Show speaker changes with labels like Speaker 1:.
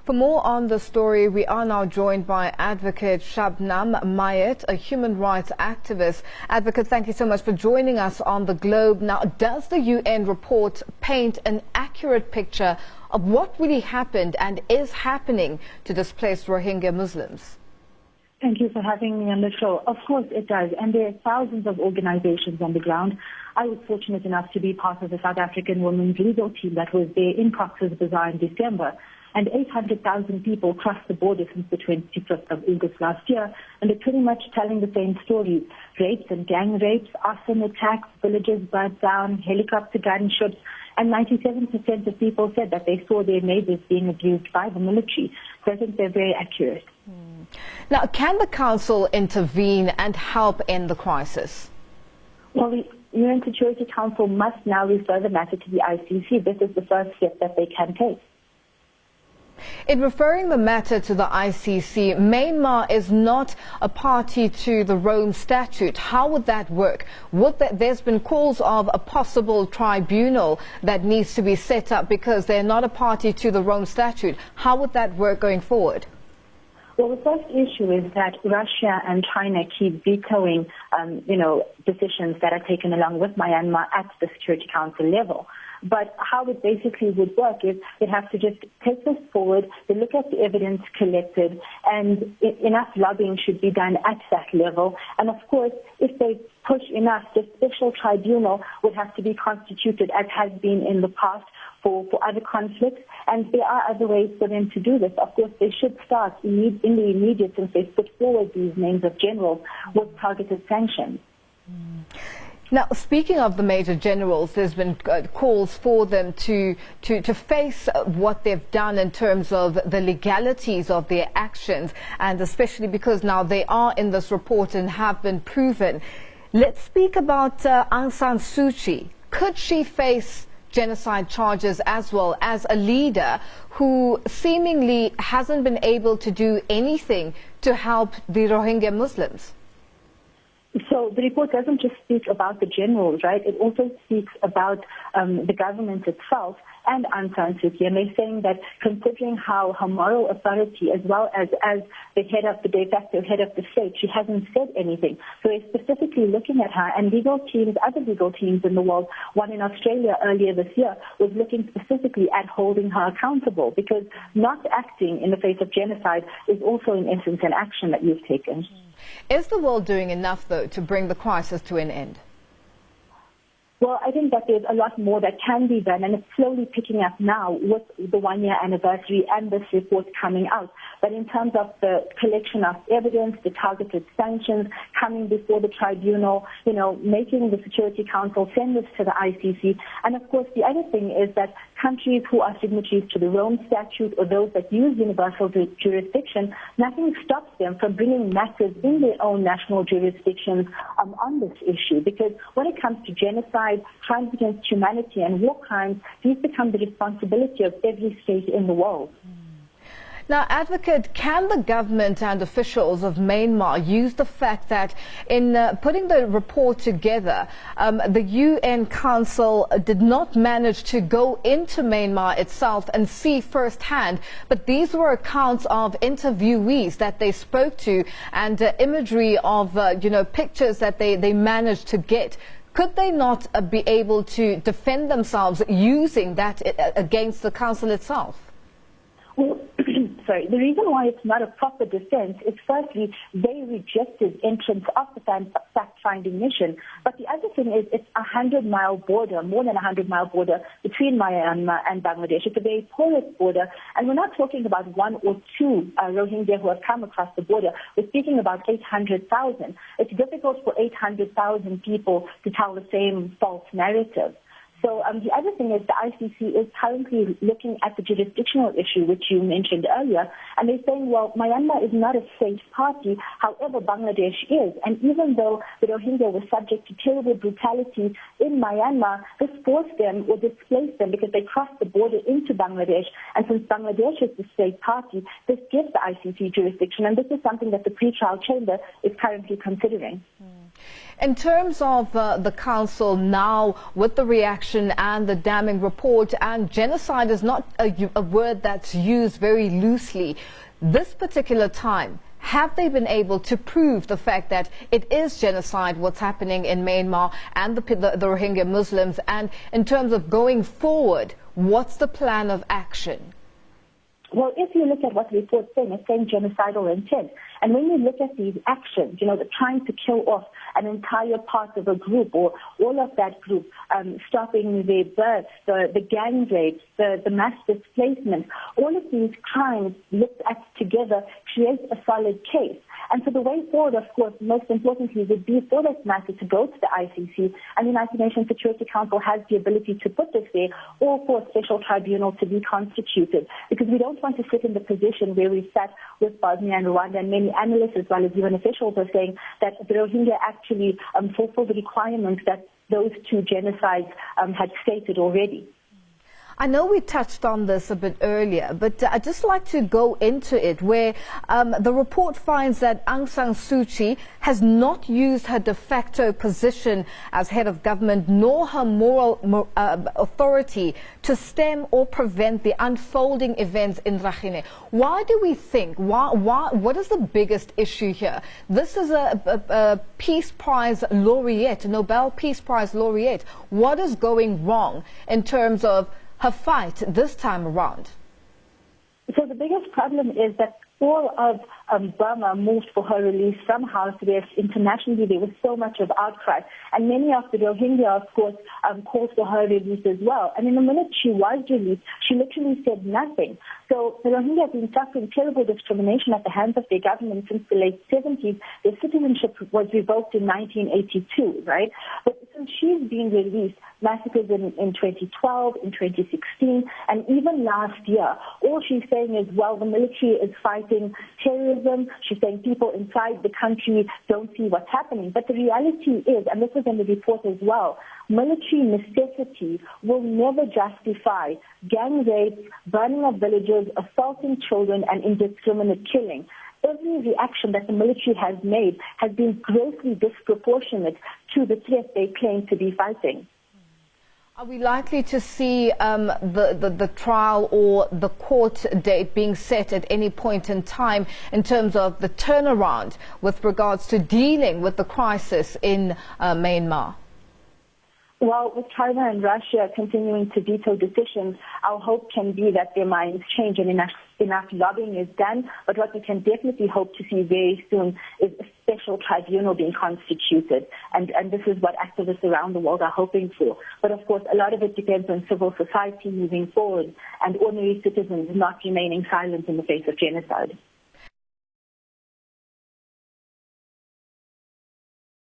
Speaker 1: For more on the story, we are now joined by Advocate Shabnam Mayat, a human rights activist. Advocate, thank you so much for joining us on The Globe. Now, does the UN report paint an accurate picture of what really happened and is happening to displaced Rohingya Muslims?
Speaker 2: Thank you for having me on the show. Of course it does, and there are thousands of organizations on the ground. I was fortunate enough to be part of the South African women's legal team that was there in Cox's Bazar in December, and 800,000 people crossed the border since the 25th of August last year, and they're pretty much telling the same stories. Rapes and gang rapes, arson attacks, villages burnt down, helicopter gunshots, and 97% of people said that they saw their neighbors being abused by the military. So I think they're very accurate.
Speaker 1: Now, can the Council intervene and help end the crisis?
Speaker 2: Well, the UN Security Council must now refer the matter to the ICC. This is the first step that they can take.
Speaker 1: In referring the matter to the ICC, Myanmar is not a party to the Rome Statute. How would that work? There's been calls of a possible tribunal that needs to be set up because they're not a party to the Rome Statute. How would that work going forward?
Speaker 2: Well, the first issue is that Russia and China keep vetoing, decisions that are taken along with Myanmar at the Security Council level. But how it basically would work is they'd have to just take this forward, they look at the evidence collected, and enough lobbying should be done at that level. And of course, if they push enough, the special tribunal would have to be constituted, as has been in the past, for other conflicts, and there are other ways for them to do this. Of course, they should start in the immediate, since they've put forward these names of generals, with targeted sanctions.
Speaker 1: Now, speaking of the major generals, there's been calls for them to face what they've done in terms of the legalities of their actions, and especially because now they are in this report and have been proven. Let's speak about Aung San Suu Kyi. Could she face genocide charges as well as a leader who seemingly hasn't been able to do anything to help the Rohingya Muslims?
Speaker 2: So the report doesn't just speak about the generals, right? It also speaks about the government itself and Aung San Suu Kyi. And they're saying that considering how her moral authority, as well as the head of the de facto head of the state, she hasn't said anything. So they're specifically looking at her, and legal teams, other legal teams in the world, one in Australia earlier this year, was looking specifically at holding her accountable, because not acting in the face of genocide is also in essence an action that you've taken.
Speaker 1: Is the world doing enough, though, to bring the crisis to an end?
Speaker 2: Well, I think that there's a lot more that can be done, and it's slowly picking up now with the one-year anniversary and this report coming out. But in terms of the collection of evidence, the targeted sanctions, coming before the tribunal, making the Security Council send this to the ICC. And of course, the other thing is that countries who are signatories to the Rome Statute or those that use universal jurisdiction, nothing stops them from bringing matters in their own national jurisdictions on this issue. Because when it comes to genocide, crimes against humanity and war crimes, these become the responsibility of every state in the world.
Speaker 1: Now, Advocate, can the government and officials of Myanmar use the fact that in putting the report together, the UN Council did not manage to go into Myanmar itself and see firsthand, but these were accounts of interviewees that they spoke to and imagery of, pictures that they managed to get. Could they not be able to defend themselves using that against the Council itself?
Speaker 2: Well, sorry, the reason why it's not a proper defense is firstly, they rejected entrance of the fact-finding mission. But the other thing is it's a 100-mile border, more than a 100-mile border between Myanmar and Bangladesh. It's a very porous border, and we're not talking about one or two Rohingya who have come across the border. We're speaking about 800,000. It's difficult for 800,000 people to tell the same false narrative. So the other thing is the ICC is currently looking at the jurisdictional issue, which you mentioned earlier, and they're saying, well, Myanmar is not a state party, however, Bangladesh is. And even though the Rohingya were subject to terrible brutality in Myanmar, this forced them or displaced them because they crossed the border into Bangladesh. And since Bangladesh is the state party, this gives the ICC jurisdiction, and this is something that the pre-trial chamber is currently considering.
Speaker 1: In terms of the council now, with the reaction and the damning report, and genocide is not a word that's used very loosely, this particular time, have they been able to prove the fact that it is genocide, what's happening in Myanmar and the Rohingya Muslims? And in terms of going forward, what's the plan of action?
Speaker 2: Well, if you look at what the report's saying, it's saying genocidal intent. And when you look at these actions, the trying to kill off an entire part of a group or all of that group, stopping their births, the gang rapes, the mass displacement, all of these crimes looked at together create a solid case. And so the way forward, of course, most importantly, would be for this matter to go to the ICC, and the United Nations Security Council has the ability to put this there, or for a special tribunal to be constituted, because we don't want to sit in the position where we sat with Bosnia and Rwanda, and many analysts as well as UN officials are saying that the Rohingya actually fulfill the requirements that those two genocides had stated already.
Speaker 1: I know we touched on this a bit earlier, but I'd just like to go into it, where the report finds that Aung San Suu Kyi has not used her de facto position as head of government nor her moral authority to stem or prevent the unfolding events in Rakhine. Why do we think, what is the biggest issue here? This is a Peace Prize laureate, a Nobel Peace Prize laureate. What is going wrong in terms of her fight this time around?
Speaker 2: So the biggest problem is that all of Burma moved for her release from house arrest. Internationally, there was so much of outcry. And many of the Rohingya, of course, called for her release as well. And in the minute she was released, she literally said nothing. So the Rohingya have been suffering terrible discrimination at the hands of their government since the late 70s. Their citizenship was revoked in 1982, right? But since she's been released, massacres in 2012, in 2016, and even last year, all she's saying is, well, the military is fighting terrorism. She's saying people inside the country don't see what's happening. But the reality is, and this is in the report as well, military necessity will never justify gang rapes, burning of villages, assaulting children, and indiscriminate killing. Every reaction that the military has made has been grossly disproportionate to the threat they claim to be fighting.
Speaker 1: Are we likely to see the trial or the court date being set at any point in time in terms of the turnaround with regards to dealing with the crisis in Myanmar?
Speaker 2: Well, with China and Russia continuing to veto decisions, our hope can be that their minds change and enough lobbying is done. But what we can definitely hope to see very soon is a special tribunal being constituted. And this is what activists around the world are hoping for. But of course, a lot of it depends on civil society moving forward and ordinary citizens not remaining silent in the face of genocide.